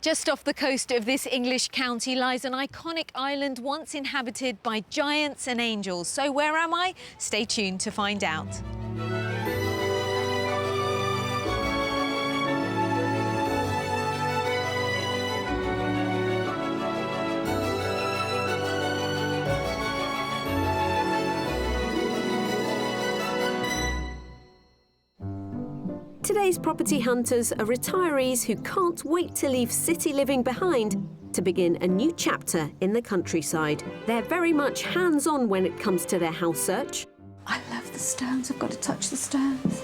Just off the coast of this English county lies an iconic island once inhabited by giants and angels. So where am I? Stay tuned to find out. Today's property hunters are retirees who can't wait to leave city living behind to begin a new chapter in the countryside. They're very much hands-on when it comes to their house search. I love the stones. I've got to touch the stones.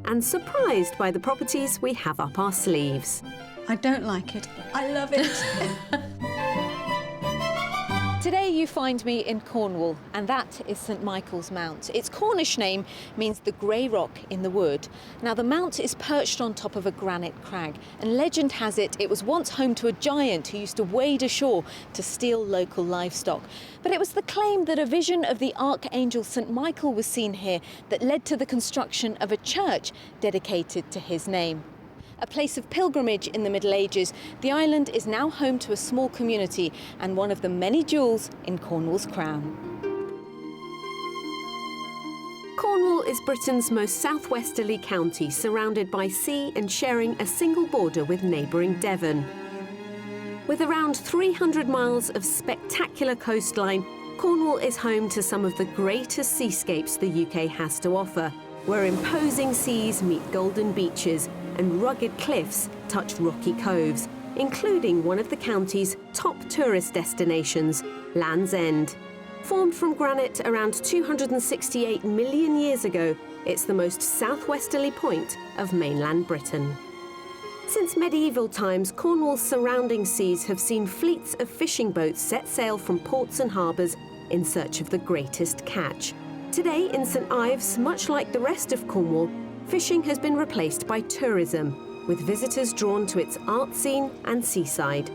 And surprised by the properties we have up our sleeves. I don't like it. I love it. Today you find me in Cornwall, and that is St Michael's Mount. Its Cornish name means the grey rock in the wood. Now the mount is perched on top of a granite crag, and legend has it it was once home to a giant who used to wade ashore to steal local livestock. But it was the claim that a vision of the Archangel St Michael was seen here that led to the construction of a church dedicated to his name. A place of pilgrimage in the Middle Ages, the island is now home to a small community and one of the many jewels in Cornwall's crown. Cornwall is Britain's most southwesterly county, surrounded by sea and sharing a single border with neighbouring Devon. With around 300 miles of spectacular coastline, Cornwall is home to some of the greatest seascapes the UK has to offer, where imposing seas meet golden beaches and rugged cliffs touch rocky coves, including one of the county's top tourist destinations, Land's End. Formed from granite around 268 million years ago, it's the most southwesterly point of mainland Britain. Since medieval times, Cornwall's surrounding seas have seen fleets of fishing boats set sail from ports and harbours in search of the greatest catch. Today in St Ives, much like the rest of Cornwall, fishing has been replaced by tourism, with visitors drawn to its art scene and seaside.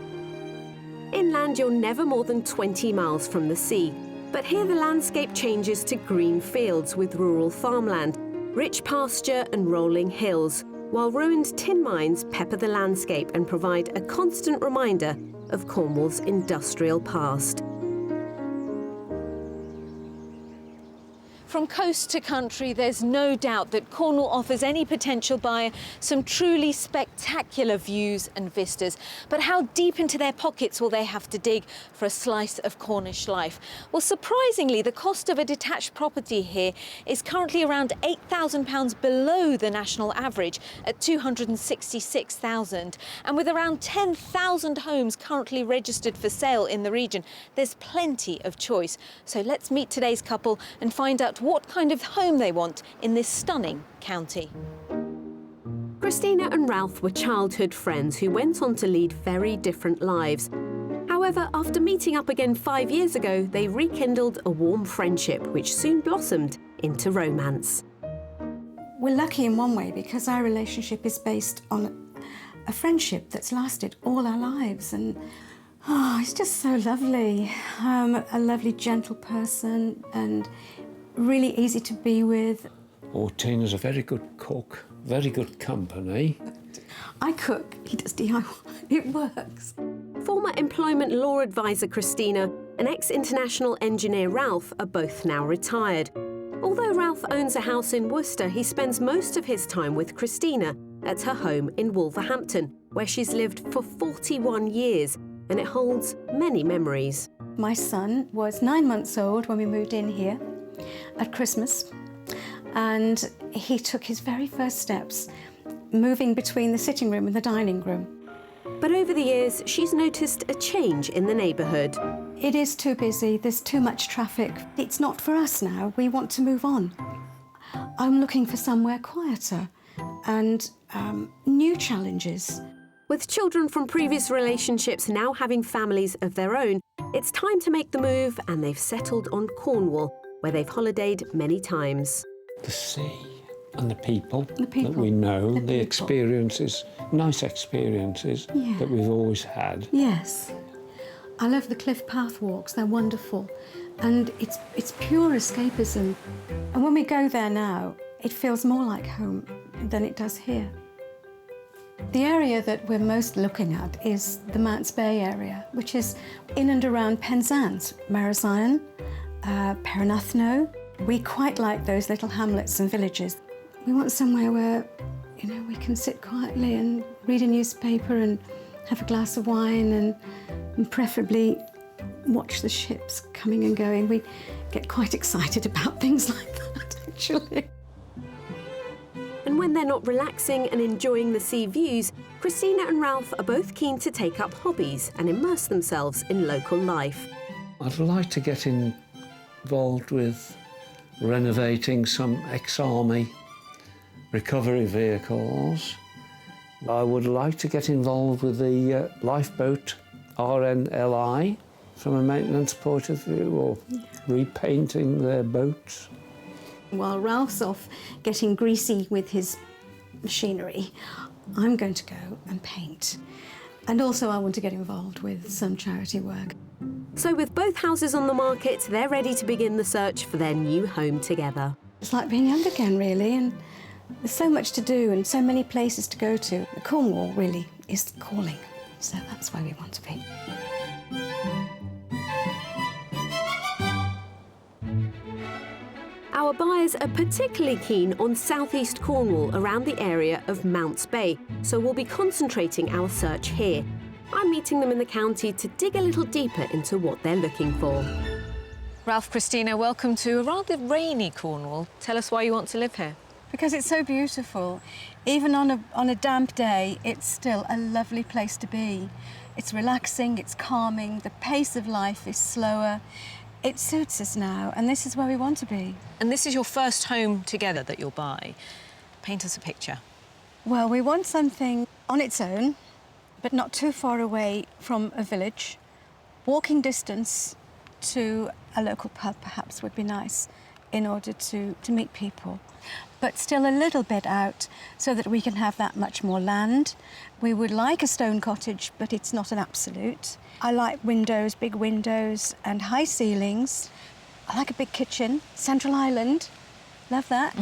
Inland, you're never more than 20 miles from the sea, but here the landscape changes to green fields with rural farmland, rich pasture and rolling hills, while ruined tin mines pepper the landscape and provide a constant reminder of Cornwall's industrial past. From coast to country, there's no doubt that Cornwall offers any potential buyer some truly spectacular views and vistas. But how deep into their pockets will they have to dig for a slice of Cornish life? Well, surprisingly, the cost of a detached property here is currently around £8,000 below the national average at £266,000. And with around 10,000 homes currently registered for sale in the region, there's plenty of choice. So let's meet today's couple and find out what kind of home they want in this stunning county. Christina and Ralph were childhood friends who went on to lead very different lives. However, after meeting up again 5 years ago, they rekindled a warm friendship which soon blossomed into romance. We're lucky in one way because our relationship is based on a friendship that's lasted all our lives, and it's just so lovely. A lovely, gentle person and really easy to be with. Oh, Tina's a very good cook, very good company. I cook, he does DIY. It works. Former employment law advisor Christina and ex-international engineer Ralph are both now retired. Although Ralph owns a house in Worcester, he spends most of his time with Christina at her home in Wolverhampton, where she's lived for 41 years, and it holds many memories. My son was 9 months old when we moved in here at Christmas, and he took his very first steps moving between the sitting room and the dining room. But over the years, she's noticed a change in the neighbourhood. It is too busy, there's too much traffic. It's not for us now, we want to move on. I'm looking for somewhere quieter and new challenges. With children from previous relationships now having families of their own, it's time to make the move, and they've settled on Cornwall, where they've holidayed many times. The sea and the people that we know, the experiences, nice experiences that we've always had. Yes. I love the cliff path walks, they're wonderful. And it's pure escapism. And when we go there now, it feels more like home than it does here. The area that we're most looking at is the Mounts Bay area, which is in and around Penzance, Maritime, Peranathno. We quite like those little hamlets and villages. We want somewhere where, you know, we can sit quietly and read a newspaper and have a glass of wine and preferably watch the ships coming and going. We get quite excited about things like that, actually. And when they're not relaxing and enjoying the sea views, Christina and Ralph are both keen to take up hobbies and immerse themselves in local life. I'd like to get involved with renovating some ex-army recovery vehicles. I would like to get involved with the lifeboat RNLI from a maintenance point of view, or repainting their boats. While Ralph's off getting greasy with his machinery, I'm going to go and paint. And also I want to get involved with some charity work. So with both houses on the market, they're ready to begin the search for their new home together. It's like being young again, really, and there's so much to do and so many places to go to. Cornwall really is calling, so that's where we want to be. Our buyers are particularly keen on southeast Cornwall around the area of Mounts Bay, so we'll be concentrating our search here. I'm meeting them in the county to dig a little deeper into what they're looking for. Ralph, Christina, welcome to a rather rainy Cornwall. Tell us why you want to live here. Because it's so beautiful. Even on a damp day, it's still a lovely place to be. It's relaxing, it's calming, the pace of life is slower. It suits us now, and this is where we want to be. And this is your first home together that you'll buy. Paint us a picture. Well, we want something on its own, but not too far away from a village. Walking distance to a local pub, perhaps, would be nice in order to meet people. But still a little bit out so that we can have that much more land. We would like a stone cottage, but it's not an absolute. I like windows, big windows and high ceilings. I like a big kitchen, central island. Love that.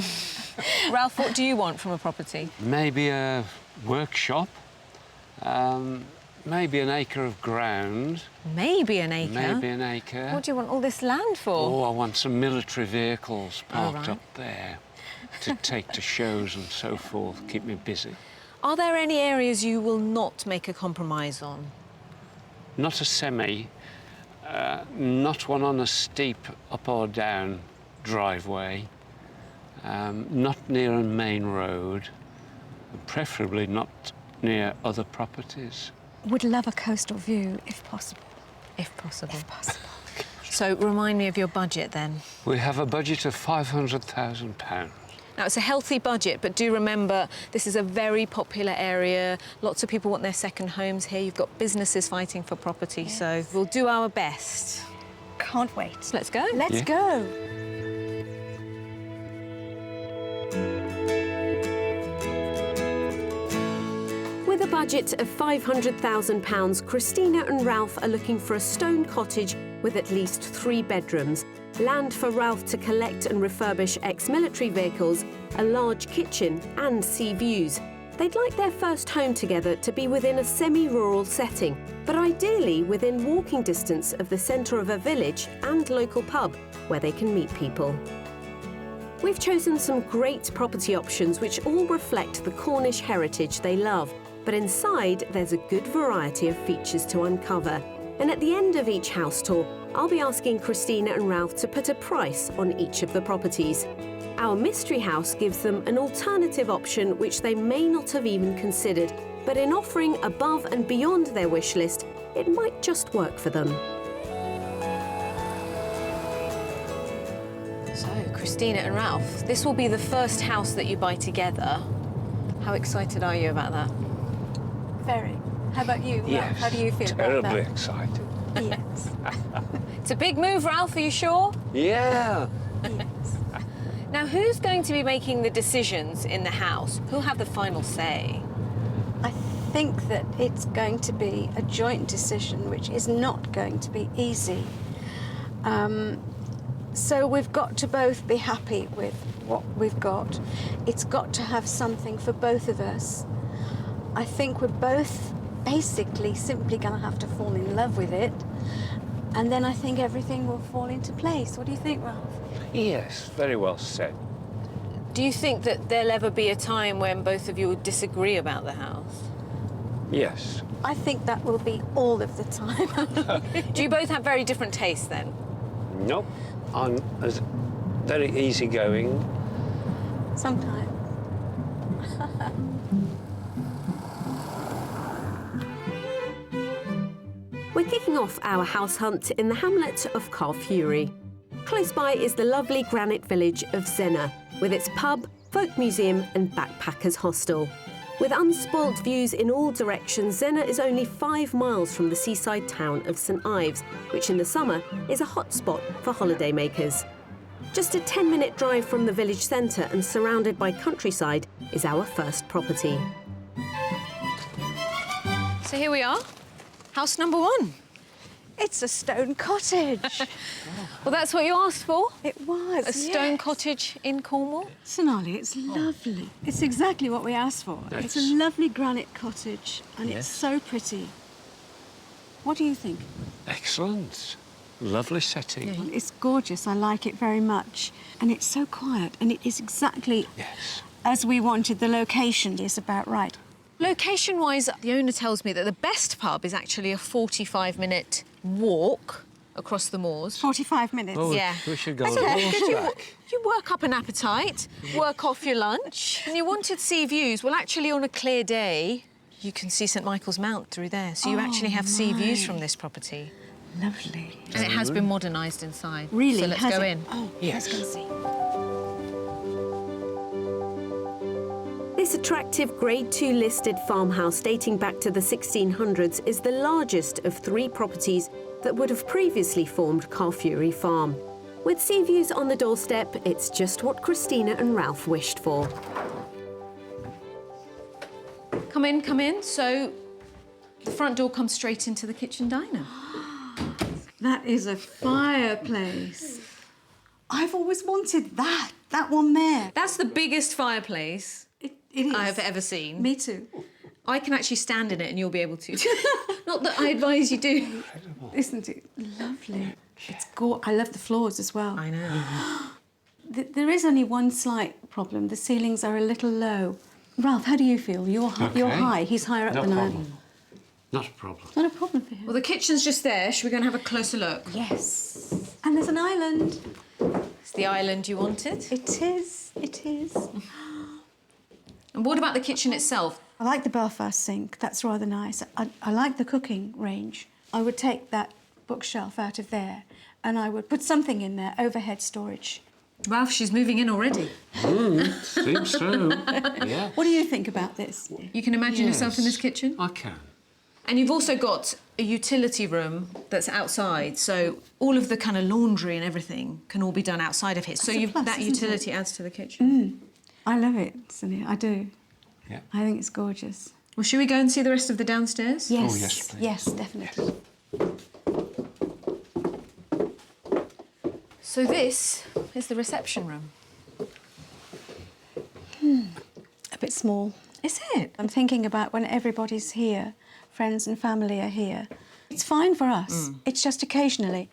Ralph, what do you want from a property? Maybe a workshop, maybe an acre of ground. Maybe an acre? Maybe an acre. What do you want all this land for? Oh, I want some military vehicles parked right. up there to take to shows and so forth, keep me busy. Are there any areas you will not make a compromise on? Not a semi, not one on a steep up or down driveway, not near a main road, and preferably not near other properties. Would love a coastal view, if possible. If possible. If possible. So remind me of your budget then. We have a budget of £500,000. Now, it's a healthy budget, but do remember this is a very popular area. Lots of people want their second homes here. You've got businesses fighting for property, yes. So we'll do our best. Can't wait. Let's go. Let's go. With a budget of £500,000, Christina and Ralph are looking for a stone cottage with at least 3 bedrooms, land for Ralph to collect and refurbish ex-military vehicles, a large kitchen and sea views. They'd like their first home together to be within a semi-rural setting, but ideally within walking distance of the centre of a village and local pub where they can meet people. We've chosen some great property options which all reflect the Cornish heritage they love, but inside there's a good variety of features to uncover. And at the end of each house tour, I'll be asking Christina and Ralph to put a price on each of the properties. Our mystery house gives them an alternative option which they may not have even considered, but in offering above and beyond their wish list, it might just work for them. So, Christina and Ralph, this will be the first house that you buy together. How excited are you about that? Very. How about you, Ralph? Yes, How do you feel about that? terribly excited. Yes. It's a big move, Ralph, are you sure? Yeah. Yes. Now, who's going to be making the decisions in the house? Who'll have the final say? I think that it's going to be a joint decision, which is not going to be easy. So we've got to both be happy with what we've got. It's got to have something for both of us. I think we're both basically simply going to have to fall in love with it. And then I think everything will fall into place. What do you think, Ralph? Yes, very well said. Do you think that there'll ever be a time when both of you would disagree about the house? Yes. I think that will be all of the time. Do you both have very different tastes then? Nope. I'm very easygoing. Sometimes. We're kicking off our house hunt in the hamlet of Carfury. Close by is the lovely granite village of Zena, with its pub, folk museum and backpackers hostel. With unspoilt views in all directions, Zena is only 5 miles from the seaside town of St Ives, which in the summer is a hotspot for holidaymakers. Just a 10-minute drive from the village centre and surrounded by countryside is our first property. So here we are, house number 1. It's a stone cottage. Well, that's what you asked for. It was. A stone yes. cottage in Cornwall. Sonali, it's lovely. It's exactly what we asked for. It's a lovely granite cottage, and it's so pretty. What do you think? Excellent. Lovely setting. Well, it's gorgeous. I like it very much. And it's so quiet, and it is exactly as we wanted. The location is about right. Location-wise, the owner tells me that the best pub is actually a 45-minute walk across the moors. 45 minutes. Oh, Yeah. we should go That's on okay, because horseback. you work up an appetite, work off your lunch, and you wanted sea views. Well, actually, on a clear day, you can see St Michael's Mount through there, so you actually have sea views from this property. Lovely. And it has been modernised inside. Really? So let's Has go it? in. Oh, Yes. let's go see. This attractive Grade 2 listed farmhouse dating back to the 1600s is the largest of 3 properties that would have previously formed Carfury Farm. With sea views on the doorstep, it's just what Christina and Ralph wished for. Come in, come in. So the front door comes straight into the kitchen diner. That is a fireplace. I've always wanted that one there. That's the biggest fireplace It is. I have ever seen. Me too. I can actually stand in it and you'll be able to. Not that I advise you do. Isn't it lovely? It's gorgeous. I love the floors as well. I know. There is only one slight problem. The ceilings are a little low. Ralph, how do you feel? You're high. He's higher up No than I problem. am. Not a problem. Not a problem for him. Well, the kitchen's just there. Should we go and have a closer look? Yes. And there's an island. It's the island you wanted. It is. It is. And what about the kitchen itself? I like the Belfast sink. That's rather nice. I like the cooking range. I would take that bookshelf out of there and I would put something in there, overhead storage. Ralph, she's moving in already. Seems so. Yeah. What do you think about this? You can imagine yourself in this kitchen? I can. And you've also got a utility room that's outside, so all of the kind of laundry and everything can all be done outside of here. So That's a plus, that isn't utility adds to the kitchen. I love it, Sonia. I do. Yeah. I think it's gorgeous. Well, should we go and see the rest of the downstairs? Yes. Oh, yes, please. Yes, definitely. So this is the reception room. A bit small. Is it? I'm thinking about when everybody's here, friends and family are here. It's fine for us. It's just occasionally.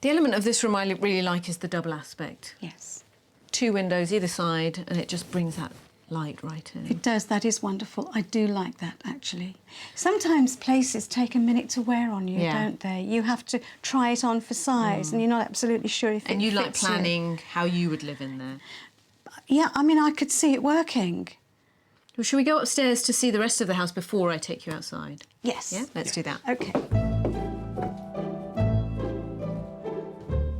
The element of this room I really like is the double aspect. Yes. 2 windows either side, and it just brings that light right in. It does. That is wonderful. I do like that, actually. Sometimes places take a minute to wear on you, Yeah. don't they? You have to try it on for size, and you're not absolutely sure if it And you like fits you. planning how you would live in there. Yeah, I mean, I could see it working. Well, should we go upstairs to see the rest of the house before I take you outside? Yes. Yeah, let's do that. OK.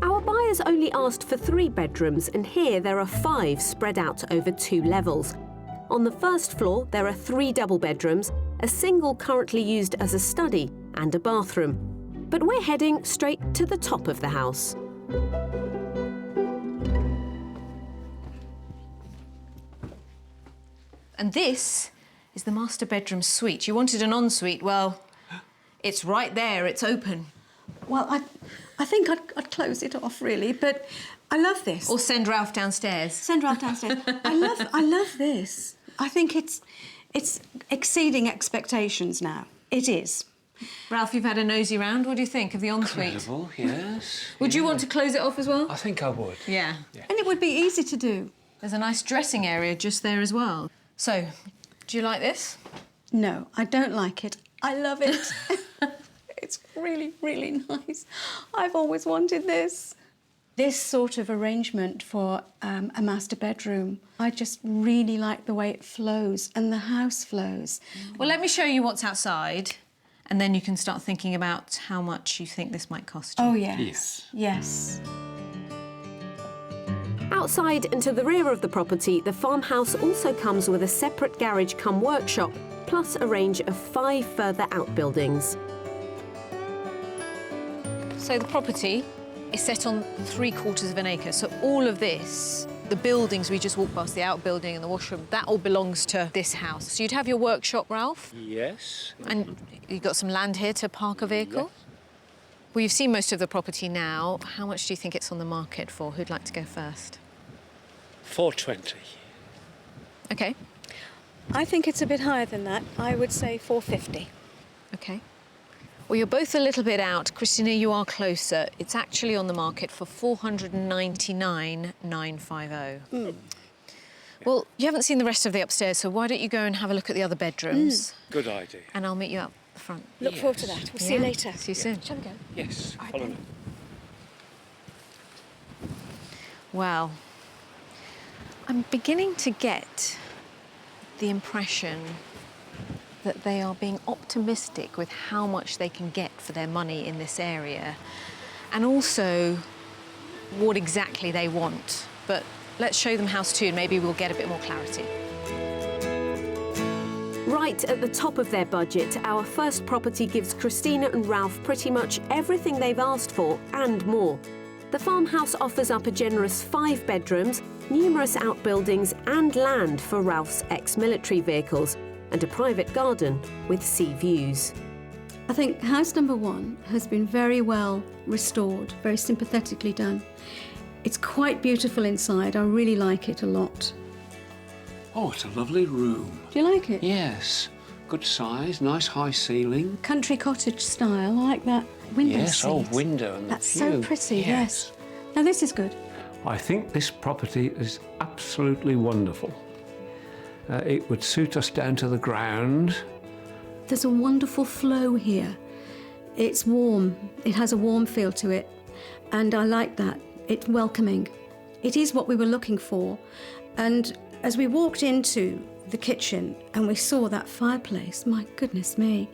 Our buyers only asked for 3 bedrooms, and here there are 5 spread out over 2 levels. On the first floor, there are 3 double bedrooms, a single currently used as a study, and a bathroom. But we're heading straight to the top of the house. And this is the master bedroom suite. You wanted an ensuite, well, it's right there, it's open. Well, I think I'd close it off, really, but I love this. Or send Ralph downstairs. Send Ralph downstairs. I love this. I think it's It's exceeding expectations now. It is. Ralph, you've had a nosy round. What do you think of the ensuite? Incredible, yes. Would you want to close it off as well? I think I would. Yeah. And it would be easy to do. There's a nice dressing area just there as well. So, do you like this? No, I don't like it. I love it. It's really, really nice. I've always wanted this. This sort of arrangement for a master bedroom, I just really like the way it flows and the house flows. Well, let me show you what's outside, and then you can start thinking about how much you think this might cost you. Oh, yes. Yes. Outside and to the rear of the property, the farmhouse also comes with a separate garage cum workshop, plus a range of 5 further outbuildings. So the property is set on 3/4 of an acre. So all of this, the buildings we just walked past, the outbuilding and the washroom, that all belongs to this house. So you'd have your workshop, Ralph, Yes. and you've got some land here to park a vehicle. Yes. Well, you've seen most of the property now. How much do you think it's on the market for? Who'd like to go first? 420. OK. I think it's a bit higher than that. I would say 450. OK. Well, you're both a little bit out. Christina, you are closer. It's actually on the market for 499,950. Well, you haven't seen the rest of the upstairs, so why don't you go and have a look at the other bedrooms? Good idea. And I'll meet you up the front. Look forward to that. We'll see you later. See you soon. Shall we go? Yes, right, follow then. me. Well, I'm beginning to get the impression that they are being optimistic with how much they can get for their money in this area, and also what exactly they want. But let's show them house 2 and maybe we'll get a bit more clarity. Right at the top of their budget, our first property gives Christina and Ralph pretty much everything they've asked for and more. The farmhouse offers up a generous 5 bedrooms, numerous outbuildings and land for Ralph's ex-military vehicles, and a private garden with sea views. I think house number 1 has been very well restored, very sympathetically done. It's quite beautiful inside. I really like it a lot. Oh, it's a lovely room. Do you like it? Yes. Good size, nice high ceiling. Country cottage style. I like that window Yes, seat. oh, window and the That's view. so pretty, yes. Now, this is good. I think this property is absolutely wonderful. It would suit us down to the ground. There's a wonderful flow here. It's warm. It has a warm feel to it. And I like that. It's welcoming. It is what we were looking for. And as we walked into the kitchen and we saw that fireplace, my goodness me,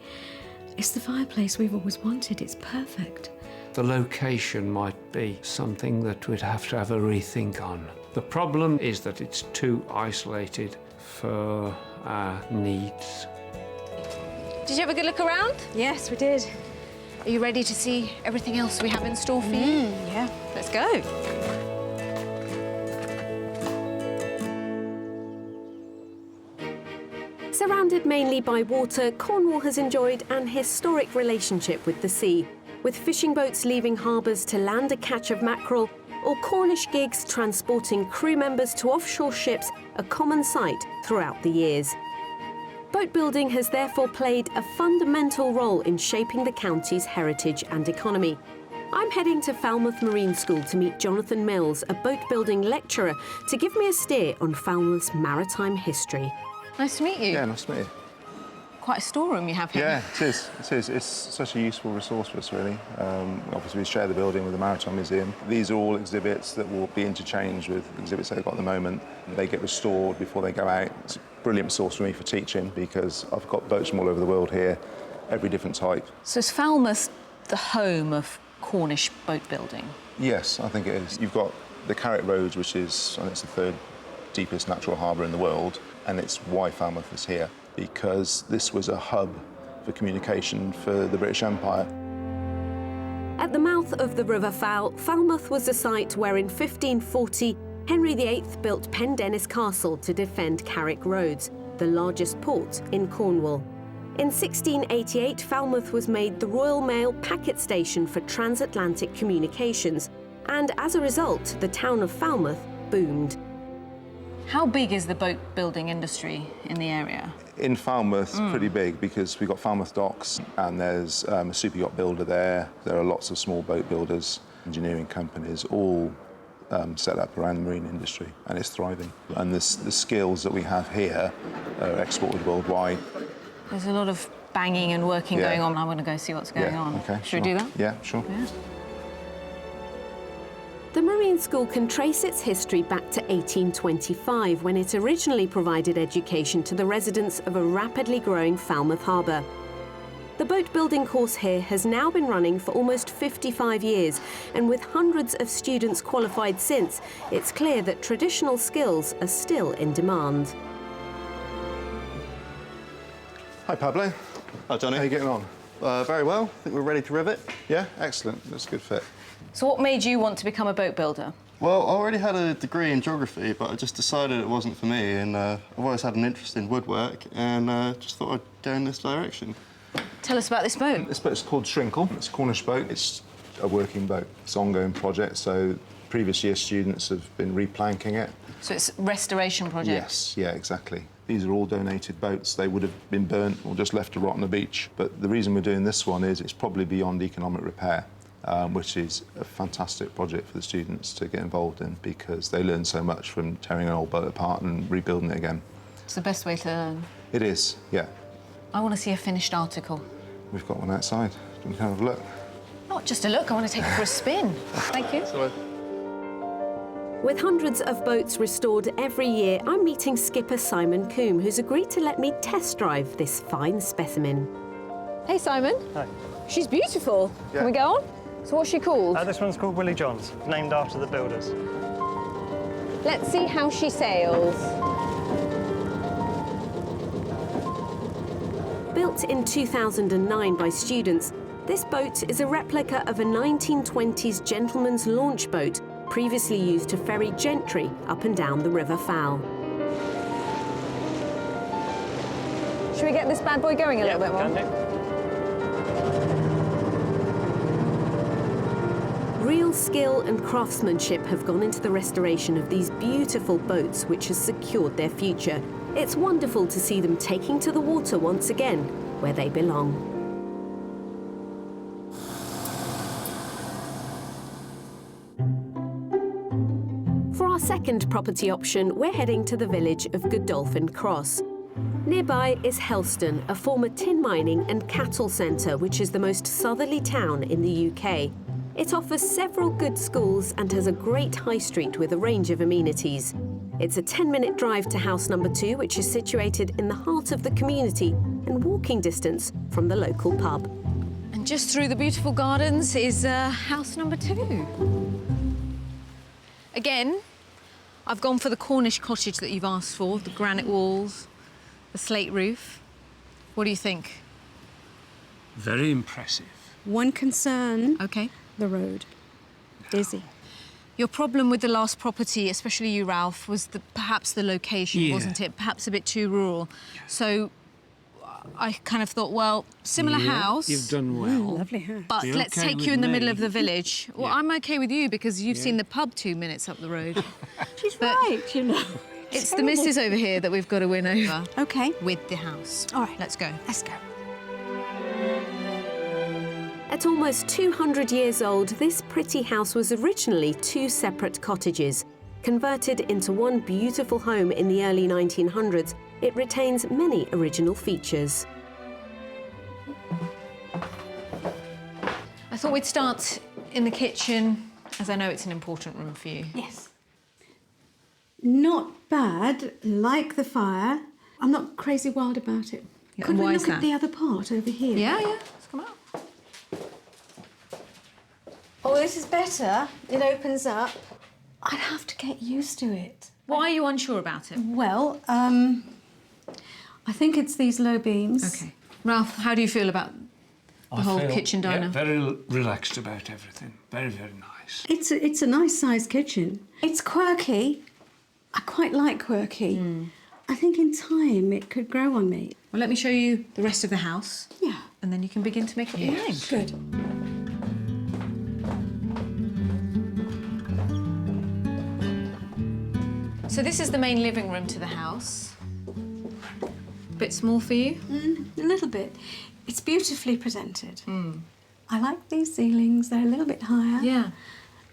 it's the fireplace we've always wanted. It's perfect. The location might be something that we'd have to have a rethink on. The problem is that it's too isolated for our needs. Did you have a good look around? Yes, we did. Are you ready to see everything else we have in store for you? Yeah. Let's go. Surrounded mainly by water, Cornwall has enjoyed an historic relationship with the sea, with fishing boats leaving harbours to land a catch of mackerel, or Cornish gigs transporting crew members to offshore ships, a common sight throughout the years. Boat building has therefore played a fundamental role in shaping the county's heritage and economy. I'm heading to Falmouth Marine School to meet Jonathan Mills, a boat building lecturer, to give me a steer on Falmouth's maritime history. Nice to meet you. Yeah, nice to meet you. Quite a storeroom you have here. Yeah, it is. It is. It's such a useful resource for us, really. Obviously, we share the building with the Maritime Museum. These are all exhibits that will be interchanged with exhibits they've got at the moment. They get restored before they go out. It's a brilliant source for me for teaching because I've got boats from all over the world here, every different type. So is Falmouth the home of Cornish boat building? Yes, I think it is. You've got the Carrick Roads, which is, I think it's the 3rd deepest natural harbour in the world, and it's why Falmouth is here, because this was a hub for communication for the British Empire. At the mouth of the River Fowl, Falmouth was a site where in 1540 Henry VIII built Pendennis Castle to defend Carrick Roads, the largest port in Cornwall. In 1688, Falmouth was made the Royal Mail packet station for transatlantic communications, and as a result, the town of Falmouth boomed. How big is the boat building industry in the area? In Falmouth, pretty big, because we've got Falmouth Docks and there's a super yacht builder there. There are lots of small boat builders, engineering companies, all set up around the marine industry, and it's thriving. And the skills that we have here are exported worldwide. There's a lot of banging and working going on. I want to go see what's going on. Okay, Should we do that? Yeah, sure. Yeah. The Marine School can trace its history back to 1825, when it originally provided education to the residents of a rapidly growing Falmouth harbour. The boat building course here has now been running for almost 55 years, and with hundreds of students qualified since, it's clear that traditional skills are still in demand. Hi, Pablo. Hi, Johnny. How are you getting on? Very well. I think we're ready to rivet. Yeah, excellent. That's a good fit. So what made you want to become a boat builder? Well, I already had a degree in geography, but I just decided it wasn't for me, and I've always had an interest in woodwork, and just thought I'd go in this direction. Tell us about this boat. This boat's called Shrinkle. It's a Cornish boat. It's a working boat. It's an ongoing project, so previous year students have been replanking it. So it's a restoration project? Yes, yeah, exactly. These are all donated boats. They would have been burnt or just left to rot on the beach. But the reason we're doing this one is it's probably beyond economic repair, which is a fantastic project for the students to get involved in, because they learn so much from tearing an old boat apart and rebuilding it again. It's the best way to learn. It is, yeah. I want to see a finished article. We've got one outside. You can have a look. Not just a look, I want to take it for a spin. Thank you. Sorry. With hundreds of boats restored every year, I'm meeting skipper Simon Coombe, who's agreed to let me test drive this fine specimen. Hey, Simon. Hi. She's beautiful. Yeah. Can we go on? So what's she called? This one's called Willie Johns, named after the builders. Let's see how she sails. Built in 2009 by students, this boat is a replica of a 1920s gentleman's launch boat previously used to ferry gentry up and down the River Fowl. Should we get this bad boy going a little bit more? Can do. Real skill and craftsmanship have gone into the restoration of these beautiful boats, which has secured their future. It's wonderful to see them taking to the water once again, where they belong. For our second property option, we're heading to the village of Godolphin Cross. Nearby is Helston, a former tin mining and cattle centre, which is the most southerly town in the UK. It offers several good schools and has a great high street with a range of amenities. It's a 10-minute drive to house number 2, which is situated in the heart of the community and walking distance from the local pub. And just through the beautiful gardens is house number 2. Again, I've gone for the Cornish cottage that you've asked for, the granite walls, the slate roof. What do you think? Very impressive. One concern, OK. the road. Busy. Your problem with the last property, especially you, Ralph, was perhaps the location, wasn't it? Perhaps a bit too rural. So I kind of thought, well, similar house. You've done well. Lovely house. But Be let's okay take with you in the me. middle of the village. Well, I'm OK with you because you've seen the pub 2 minutes up the road. She's But- right, you know. It's the missus over here that we've got to win over OK, with the house. all right. Let's go. Let's go. At almost 200 years old, this pretty house was originally 2 separate cottages. Converted into one beautiful home in the early 1900s, it retains many original features. I thought we'd start in the kitchen, as I know it's an important room for you. Yes. Not bad, like the fire. I'm not crazy wild about it. Yeah, Could and we why look is at that? the other part over here? Yeah, let's come out. Oh, this is better. It opens up. I'd have to get used to it. Why are you unsure about it? Well, I think it's these low beams. OK. Ralph, how do you feel about the whole kitchen diner? Very relaxed about everything. Very, very nice. It's a nice sized kitchen. It's quirky. I quite like quirky. I think in time it could grow on me. Well, let me show you the rest of the house. Yeah. And then you can begin to make up your mind. Good. So this is the main living room to the house. Bit small for you? A little bit. It's beautifully presented. I like these ceilings. They're a little bit higher. Yeah.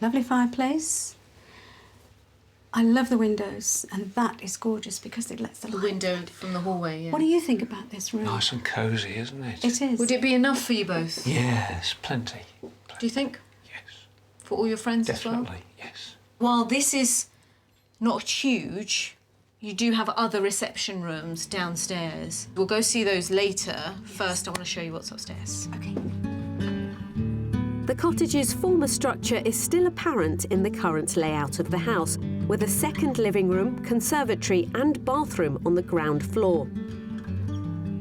Lovely fireplace. I love the windows, and that is gorgeous because it lets the light. Window from the hallway, yeah. What do you think about this room? Nice and cosy, isn't it? It is. Would it be enough for you both? Yes, plenty. Do you think? Yes. For all your friends as well? Definitely, yes. While this is not huge, you do have other reception rooms downstairs. We'll go see those later. First, I want to show you what's upstairs. Okay. The cottage's former structure is still apparent in the current layout of the house, with a second living room, conservatory and bathroom on the ground floor.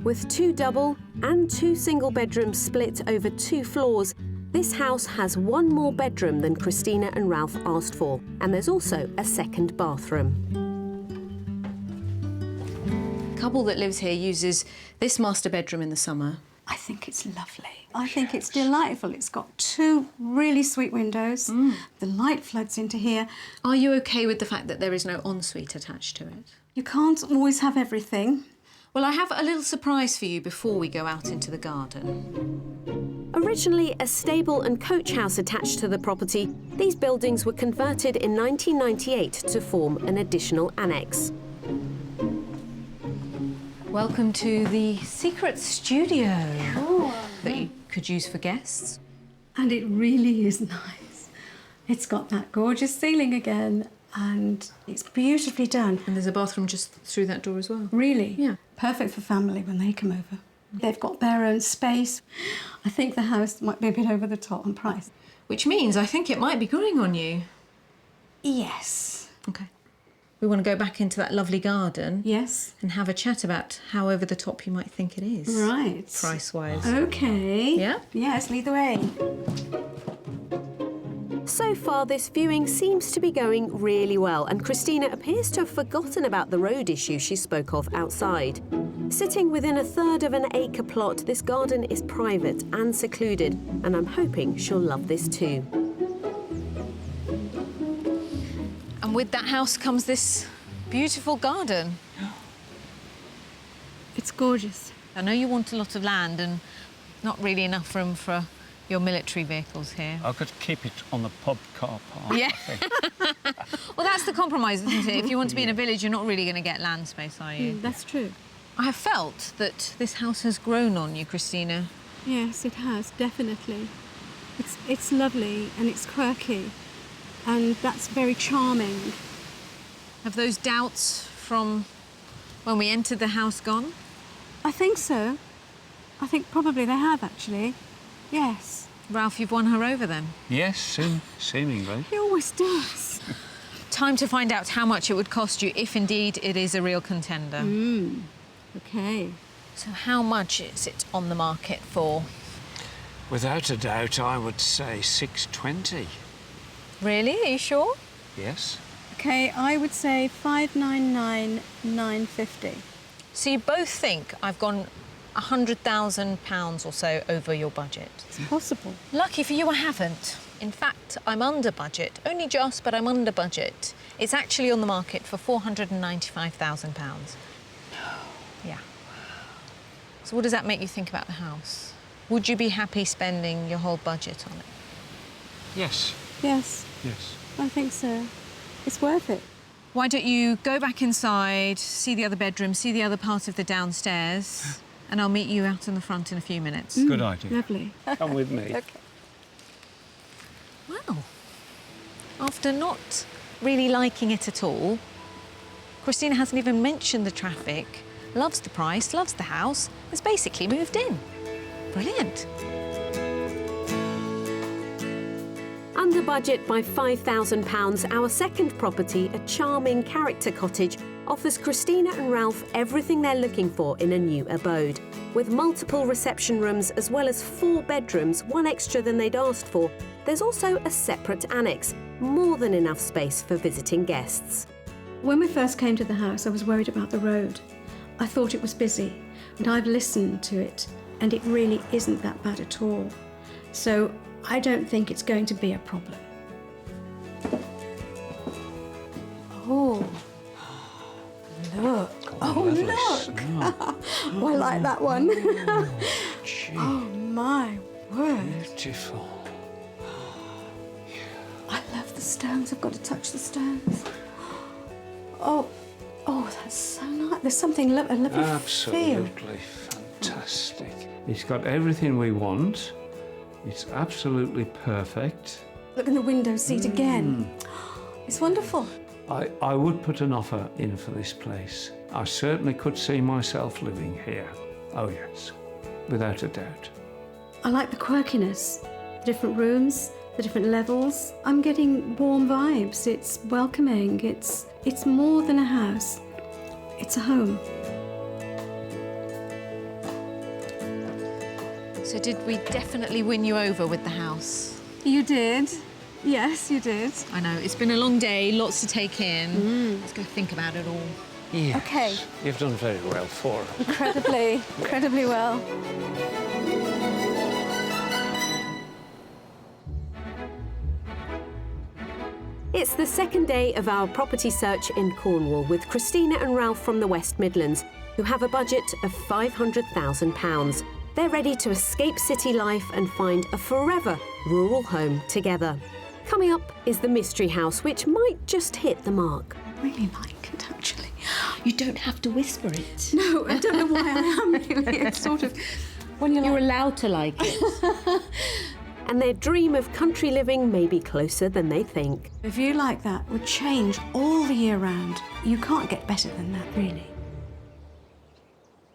With 2 double and 2 single bedrooms split over 2 floors, this house has 1 more bedroom than Christina and Ralph asked for, and there's also a second bathroom. The couple that lives here uses this master bedroom in the summer. I think it's lovely. I think it's delightful. It's got 2 really sweet windows. The light floods into here. Are you okay with the fact that there is no ensuite attached to it? You can't always have everything. Well, I have a little surprise for you before we go out into the garden. Originally a stable and coach house attached to the property, these buildings were converted in 1998 to form an additional annex. Welcome to the secret studio that you could use for guests. And it really is nice. It's got that gorgeous ceiling again, and it's beautifully done. And there's a bathroom just through that door as well. Really? Yeah. Perfect for family when they come over. They've got their own space. I think the house might be a bit over the top on price. Which means I think it might be growing on you. Yes. OK. We want to go back into that lovely garden. Yes. And have a chat about how over the top you might think it is. Right. Price-wise. OK. Yeah? Yes, lead the way. So far, this viewing seems to be going really well, and Christina appears to have forgotten about the road issue she spoke of outside. Sitting within 1/3 of an acre plot, this garden is private and secluded, and I'm hoping she'll love this too. And with that house comes this beautiful garden. It's gorgeous. I know you want a lot of land and not really enough room for your military vehicles here. I could keep it on the pub car park. Yeah. Well, that's the compromise, isn't it? If you want to be in a village, you're not really going to get land space, are you? That's true. I have felt that this house has grown on you, Christina. Yes, it has, definitely. It's lovely and it's quirky, and that's very charming. Have those doubts from when we entered the house gone? I think so. I think probably they have, actually. Yes. Ralph, you've won her over then? Yes, seemingly. He always does. Time to find out how much it would cost you if indeed it is a real contender. OK. So how much is it on the market for? Without a doubt, I would say 620. Really? Are you sure? Yes. OK, I would say 599,950. So you both think I've gone £100,000 or so over your budget? It's possible. Lucky for you, I haven't. In fact, I'm under budget. Only just, but I'm under budget. It's actually on the market for £495,000. Yeah. So what does that make you think about the house? Would you be happy spending your whole budget on it? Yes. Yes, Yes. I think so. It's worth it. Why don't you go back inside, see the other bedroom, see the other part of the downstairs, and I'll meet you out in the front in a few minutes. Good idea. Lovely. Come with me. Well, after not really liking it at all, Christina hasn't even mentioned the traffic, loves the price, loves the house, has basically moved in. Brilliant. Under budget by £5,000, our second property, a charming character cottage, offers Christina and Ralph everything they're looking for in a new abode. With multiple reception rooms as well as 4 bedrooms, 1 extra than they'd asked for, there's also a separate annex, more than enough space for visiting guests. When we first came to the house, I was worried about the road. I thought it was busy, and I've listened to it, and it really isn't that bad at all. So I don't think it's going to be a problem. Oh, like that one. Gee, Oh, my word. beautiful. I love the stones. I've got to touch the stones. Oh, that's so nice. There's something, a lovely feel. Absolutely fantastic. It's got everything we want. It's absolutely perfect. Look in the window seat again. It's wonderful. I would put an offer in for this place. I certainly could see myself living here. Oh yes, without a doubt. I like the quirkiness, the different rooms, the different levels. I'm getting warm vibes. It's welcoming. It's more than a house. It's a home. So did we definitely win you over with the house? You did. Yes, you did. I know, it's been a long day, lots to take in. Let's go think about it all. Yes. Okay. You've done very well for us. Incredibly well. It's the second day of our property search in Cornwall with Christina and Ralph from the West Midlands, who have a budget of £500,000. They're ready to escape city life and find a forever rural home together. Coming up is the mystery house, which might just hit the mark. I really like it, actually. You don't have to whisper it. No, I don't know why I am, really. It's sort of... When You're allowed to like it. And their dream of country living may be closer than they think. A view like that would change all the year round. You can't get better than that, really.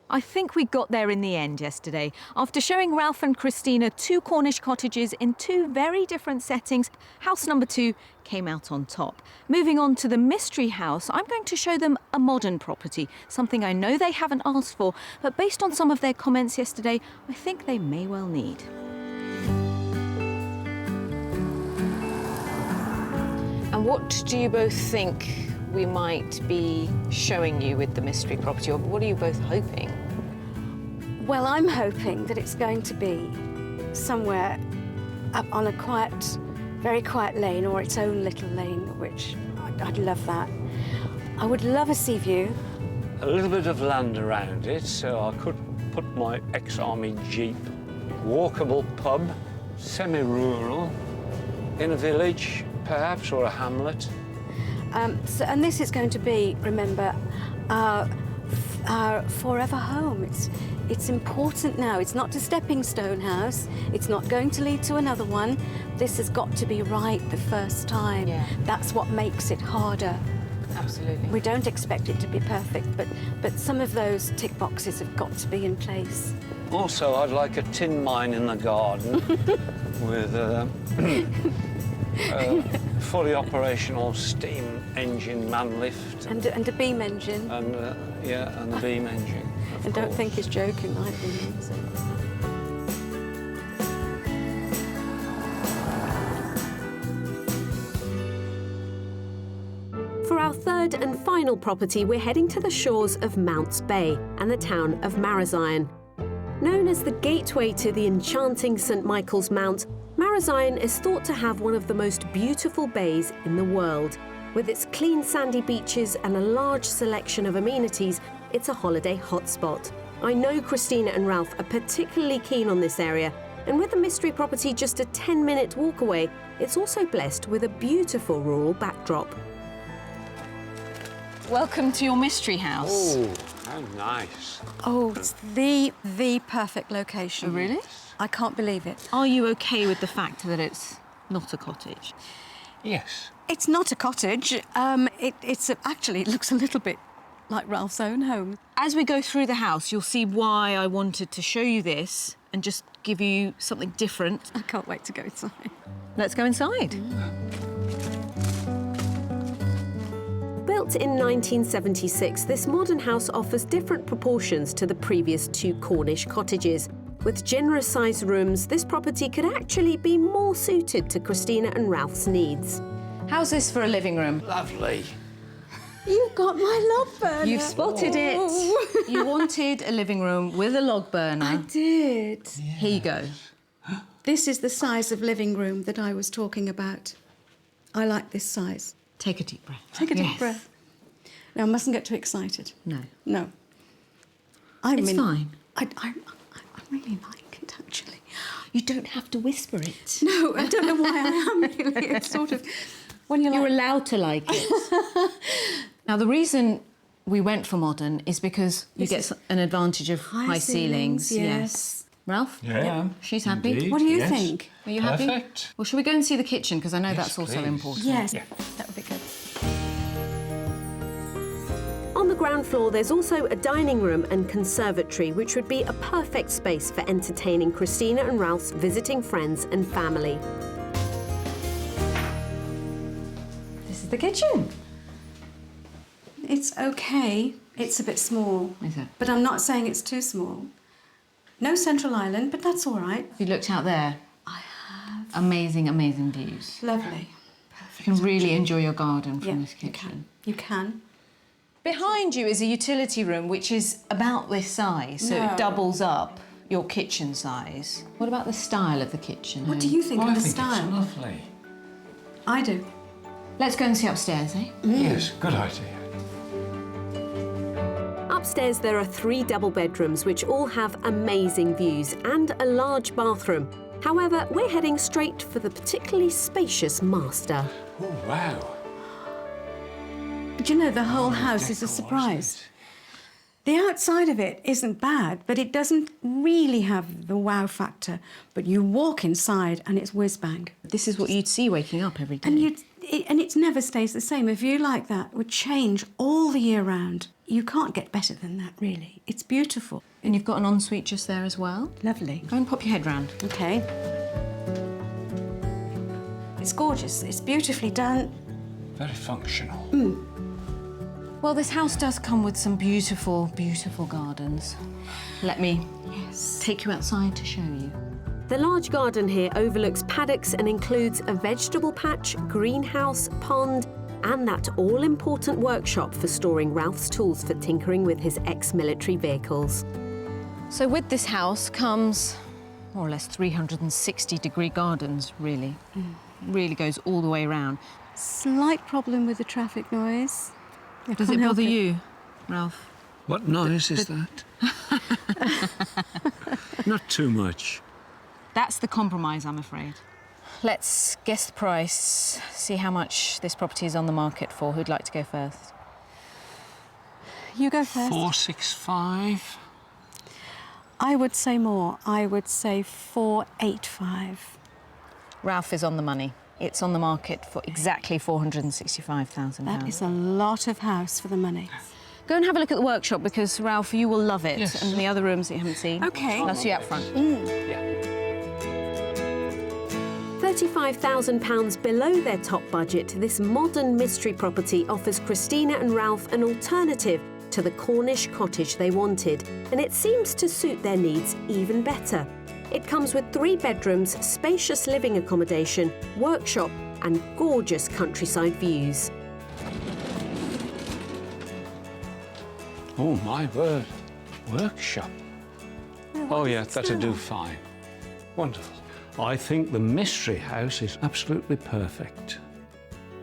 I think we got there in the end yesterday. After showing Ralph and Christina 2 Cornish cottages in 2 very different settings, house number 2 came out on top. Moving on to the mystery house, I'm going to show them a modern property, something I know they haven't asked for, but based on some of their comments yesterday, I think they may well need. And what do you both think we might be showing you with the mystery property, or what are you both hoping? Well, I'm hoping that it's going to be somewhere up on a quiet, very quiet lane, or its own little lane, which I'd love that. I would love a sea view. A little bit of land around it, so I could put my ex-army jeep. Walkable pub, semi-rural, in a village, perhaps, or a hamlet. And this is going to be, remember, our forever home. It's important now. It's not a stepping stone house. It's not going to lead to another one. This has got to be right the first time. Yeah. That's what makes it harder. Absolutely. We don't expect it to be perfect, but some of those tick boxes have got to be in place. Also, I'd like a tin mine in the garden with a fully operational steam engine man lift. And a beam engine. And the beam engine. And don't think he's joking either. So. For our third and final property, we're heading to the shores of Mounts Bay and the town of Maritime. Known as the gateway to the enchanting St Michael's Mount, Maritime is thought to have one of the most beautiful bays in the world. With its clean sandy beaches and a large selection of amenities, it's a holiday hotspot. I know Christina and Ralph are particularly keen on this area, and with the mystery property just a 10-minute walk away, it's also blessed with a beautiful rural backdrop. Welcome to your mystery house. Oh, how nice. Oh, it's the perfect location. Oh, really? I can't believe it. Are you okay with the fact that it's not a cottage? Yes. It's not a cottage. Actually, it looks a little bit like Ralph's own home. As we go through the house, you'll see why I wanted to show you this and just give you something different. I can't wait to go inside. Let's go inside. Built in 1976, this modern house offers different proportions to the previous 2 Cornish cottages. With generous-sized rooms, this property could actually be more suited to Christina and Ralph's needs. How's this for a living room? Lovely. You've got my log burner. You've spotted it. You wanted a living room with a log burner. I did. Here you go. This is the size of living room that I was talking about. I like this size. Take a deep breath. Take a deep Yes. breath. Now, I mustn't get too excited. No. No. It's fine. I really like it, actually. You don't have to whisper it. No, I don't know why I am really. It's sort of when you're You're like... allowed to like it. Now, the reason we went for modern is because you get an advantage of high ceilings. Yes. Ralph? Yeah. She's happy. Indeed, What do you yes. think? Are you happy? Perfect. Well, shall we go and see the kitchen? Because I know Yes, that's also please. important. Yes, Yeah. that would be good. On the ground floor, there's also a dining room and conservatory, which would be a perfect space for entertaining Christina and Ralph's visiting friends and family. This is the kitchen. It's okay. It's a bit small. Is it? But I'm not saying it's too small. No central island, but that's all right. Have you looked out there? I have. Amazing, amazing views. Lovely. You can really enjoy your garden from Yeah, this you kitchen. can. You can. Behind you is a utility room, which is about this size, so No. it doubles up your kitchen size. What about the style of the kitchen? What do you think Oh, of I the think style? it's lovely. I do. Let's go and see upstairs, eh? Yes, good idea. Upstairs, there are 3 double bedrooms, which all have amazing views and a large bathroom. However, we're heading straight for the particularly spacious master. Oh, wow. Do you know, the whole Lovely house is a decor, surprise. isn't The outside of it isn't bad, but it doesn't really have the wow factor. But you walk inside and it's whiz-bang. This is what you'd see waking up every day. And it never stays the same. A view like that would change all the year round. You can't get better than that, really. It's beautiful. And you've got an ensuite just there as well. Lovely. Go and pop your head round. Okay. It's gorgeous. It's beautifully done. Very functional. Well, this house does come with some beautiful, beautiful gardens. Let me take you outside to show you. The large garden here overlooks paddocks and includes a vegetable patch, greenhouse, pond, and that all-important workshop for storing Ralph's tools for tinkering with his ex-military vehicles. So with this house comes more or less 360-degree gardens, really. Really goes all the way around. Slight problem with the traffic noise. I Does can't it help bother you, Ralph? What noise is that? Not too much. That's the compromise, I'm afraid. Let's guess the price, see how much this property is on the market for. Who'd like to go first? You go first. 465. I would say more. I would say 485. Ralph is on the money. It's on the market for exactly £465,000. That is a lot of house for the money. Go and have a look at the workshop because, Ralph, you will love it. Yes. And the other rooms that you haven't seen. Okay. I'll see you out front. £35,000 below their top budget, this modern mystery property offers Christina and Ralph an alternative to the Cornish cottage they wanted, and it seems to suit their needs even better. It comes with 3 bedrooms, spacious living accommodation, workshop, and gorgeous countryside views. Oh, my word. Workshop. Oh, yeah, that'll do fine. Wonderful. I think the mystery house is absolutely perfect.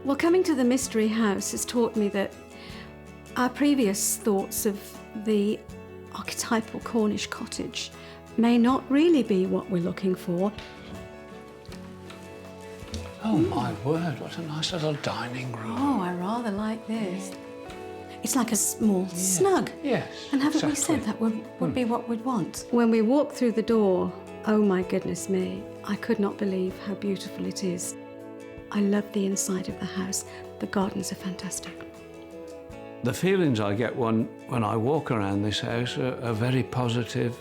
Well, coming to the mystery house has taught me that our previous thoughts of the archetypal Cornish cottage may not really be what we're looking for. Oh, my word, what a nice little dining room. Oh, I rather like this. It's like a small snug. Yes, And haven't we exactly. said that would be what we'd want? When we walked through the door, oh my goodness me, I could not believe how beautiful it is. I love the inside of the house. The gardens are fantastic. The feelings I get when I walk around this house are very positive,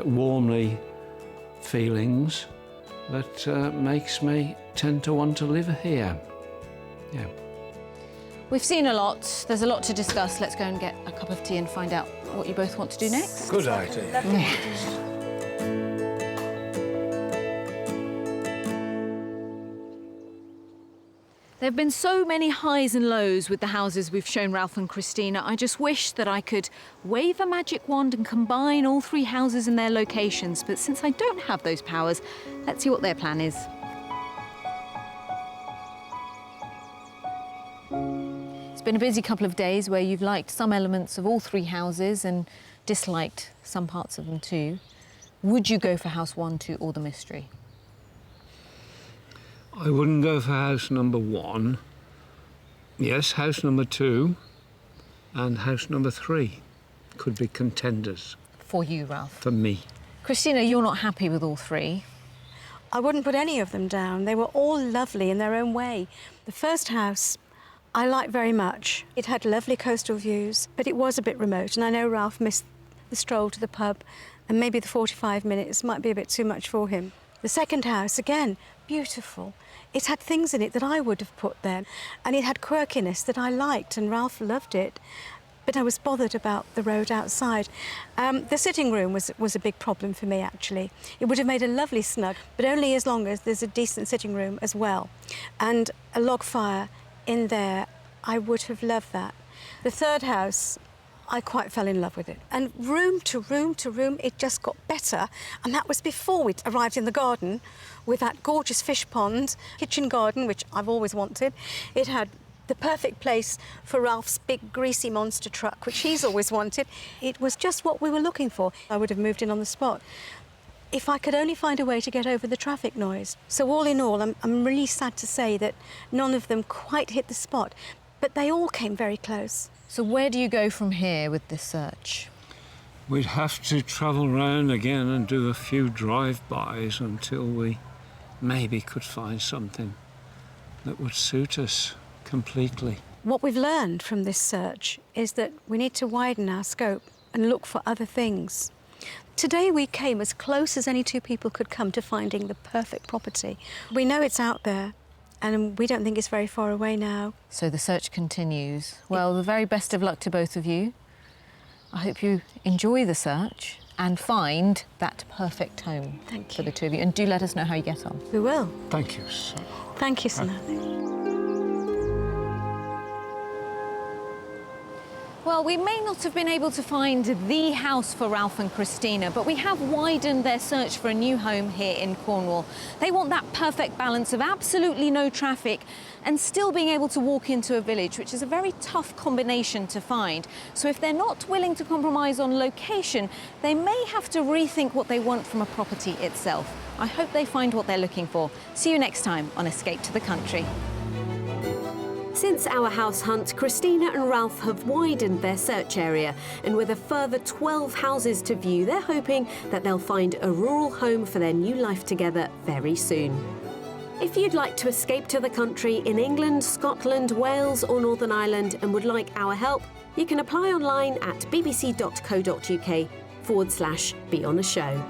warmly feelings that makes me tend to want to live here. Yeah. We've seen a lot. There's a lot to discuss. Let's go and get a cup of tea and find out what you both want to do next. Good idea. There have been so many highs and lows with the houses we've shown Ralph and Christina. I just wish that I could wave a magic wand and combine all 3 houses and their locations. But since I don't have those powers, let's see what their plan is. It's been a busy couple of days where you've liked some elements of all 3 houses and disliked some parts of them too. Would you go for house 1, 2 or the mystery? I wouldn't go for house number 1. Yes, house number 2 and house number 3 could be contenders. For you, Ralph? For me. Christina, you're not happy with all 3. I wouldn't put any of them down. They were all lovely in their own way. The first house I liked very much. It had lovely coastal views, but it was a bit remote, and I know Ralph missed the stroll to the pub, and maybe the 45 minutes might be a bit too much for him. The second house, again, beautiful. It had things in it that I would have put there, and it had quirkiness that I liked, and Ralph loved it. But I was bothered about the road outside. The sitting room was a big problem for me, actually. It would have made a lovely snug, but only as long as there's a decent sitting room as well. And a log fire in there, I would have loved that. The third house, I quite fell in love with it. And room to room to room, it just got better. And that was before we'd arrived in the garden with that gorgeous fish pond, kitchen garden, which I've always wanted. It had the perfect place for Ralph's big greasy monster truck, which he's always wanted. It was just what we were looking for. I would have moved in on the spot if I could only find a way to get over the traffic noise. So all in all, I'm really sad to say that none of them quite hit the spot, but they all came very close. So where do you go from here with this search? We'd have to travel round again and do a few drive-bys until we maybe could find something that would suit us completely. What we've learned from this search is that we need to widen our scope and look for other things. Today we came as close as any two people could come to finding the perfect property. We know it's out there, and we don't think it's very far away now. So the search continues. Well, the very best of luck to both of you. I hope you enjoy the search and find that perfect home for the two of you. And do let us know how you get on. We will. Thank you so much. Thank you, Sonali. Well, we may not have been able to find the house for Ralph and Christina, but we have widened their search for a new home here in Cornwall. They want that perfect balance of absolutely no traffic and still being able to walk into a village, which is a very tough combination to find. So if they're not willing to compromise on location, they may have to rethink what they want from a property itself. I hope they find what they're looking for. See you next time on Escape to the Country. Since our house hunt, Christina and Ralph have widened their search area, and with a further 12 houses to view, they're hoping that they'll find a rural home for their new life together very soon. If you'd like to escape to the country in England, Scotland, Wales or Northern Ireland and would like our help, you can apply online at bbc.co.uk/be on a show.